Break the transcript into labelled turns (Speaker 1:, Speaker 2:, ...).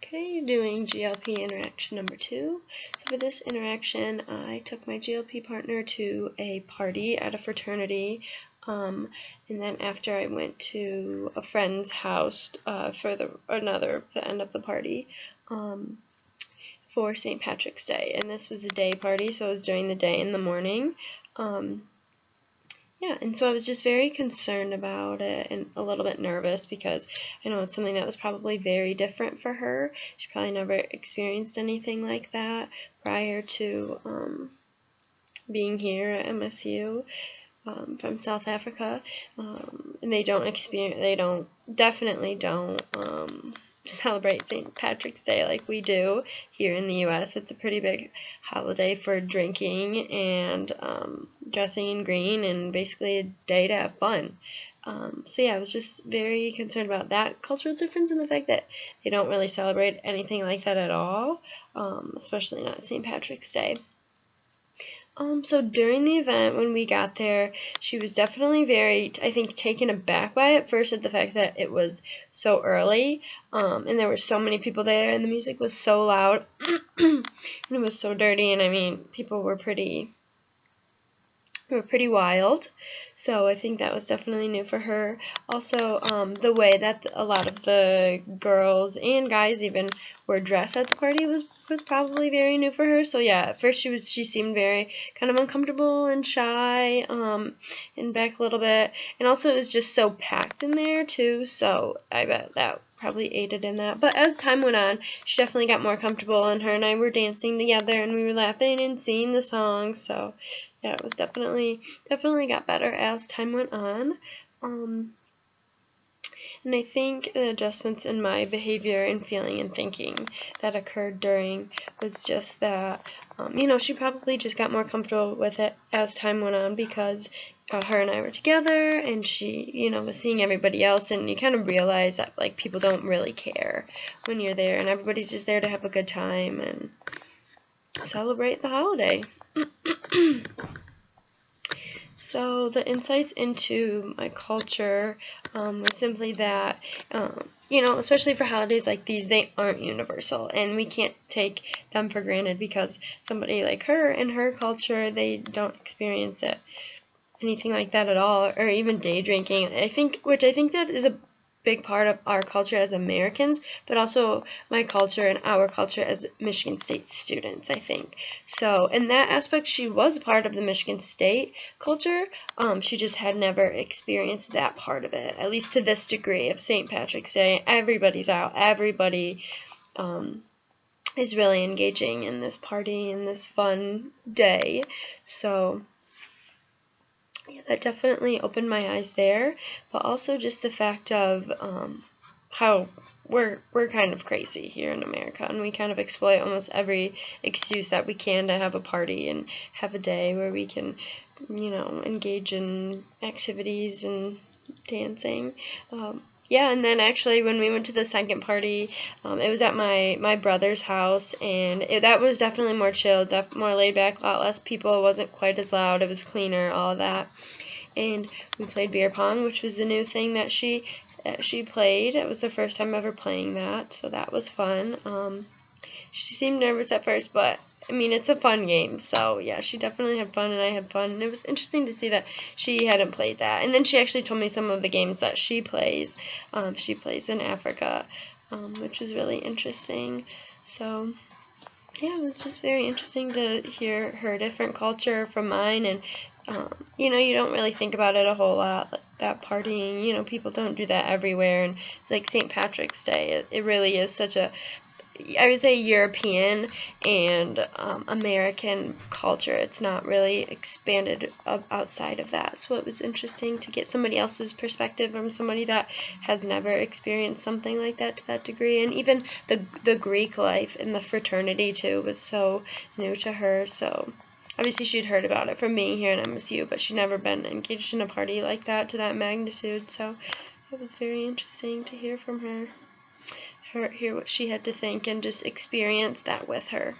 Speaker 1: Okay, doing GLP interaction number 2. So for this interaction, I took my GLP partner to a party at a fraternity, and then after I went to a friend's house for the end of the party for St. Patrick's Day. And this was a day party, so it was during the day in the morning. Yeah, and so I was just very concerned about it and a little bit nervous because I know it's something that was probably very different for her. She probably never experienced anything like that prior to being here at MSU from South Africa, and they definitely don't celebrate St. Patrick's Day like we do here in the U.S. It's a pretty big holiday for drinking and dressing in green and basically a day to have fun. So yeah, I was just very concerned about that cultural difference and the fact that they don't really celebrate anything like that at all, especially not St. Patrick's Day. So during the event, when we got there, she was definitely very, I think, taken aback by it first at the fact that it was so early, and there were so many people there, and the music was so loud, and it was so dirty, and I mean, people were pretty wild, so I think that was definitely new for her. Also, the way that a lot of the girls and guys even were dressed at the party was probably very new for her. So yeah, at first she seemed very kind of uncomfortable and shy, and back a little bit, and also it was just so packed in there too, so I bet that probably aided in that. But as time went on, she definitely got more comfortable, and her and I were dancing together, and we were laughing and singing the songs, so yeah, it was definitely got better as time went on. And I think the adjustments in my behavior and feeling and thinking that occurred during was just that, she probably just got more comfortable with it as time went on because her and I were together, and she, was seeing everybody else, and you kind of realize that, like, people don't really care when you're there, and everybody's just there to have a good time and celebrate the holiday. So the insights into my culture was simply that, especially for holidays like these, they aren't universal, and we can't take them for granted because somebody like her in her culture, they don't experience anything like that at all, or even day drinking. Which I think that is a big part of our culture as Americans, but also my culture and our culture as Michigan State students, I think. So in that aspect, she was part of the Michigan State culture. She just had never experienced that part of it, at least to this degree of St. Patrick's Day. Everybody's out. Everybody is really engaging in this party and this fun day. So yeah, that definitely opened my eyes there, but also just the fact of how we're kind of crazy here in America, and we kind of exploit almost every excuse that we can to have a party and have a day where we can, engage in activities and dancing. Yeah, and then actually when we went to the second party, it was at my brother's house, and that was definitely more chill, more laid back, a lot less people. It wasn't quite as loud. It was cleaner, all of that. And we played beer pong, which was a new thing that she played. It was the first time ever playing that, so that was fun. She seemed nervous at first, but I mean, it's a fun game, so yeah, she definitely had fun, and I had fun, and it was interesting to see that she hadn't played that. And then she actually told me some of the games that she plays. She plays in Africa, which was really interesting. So yeah, it was just very interesting to hear her different culture from mine, and you don't really think about it a whole lot, like that partying, people don't do that everywhere, and like St. Patrick's Day, it really is such a, I would say, European and American culture. It's not really expanded outside of that. So it was interesting to get somebody else's perspective from somebody that has never experienced something like that to that degree. And even the Greek life in the fraternity too was so new to her. So obviously she'd heard about it from being here in MSU, but she'd never been engaged in a party like that to that magnitude. So it was very interesting to hear from her. Hear what she had to think and just experience that with her.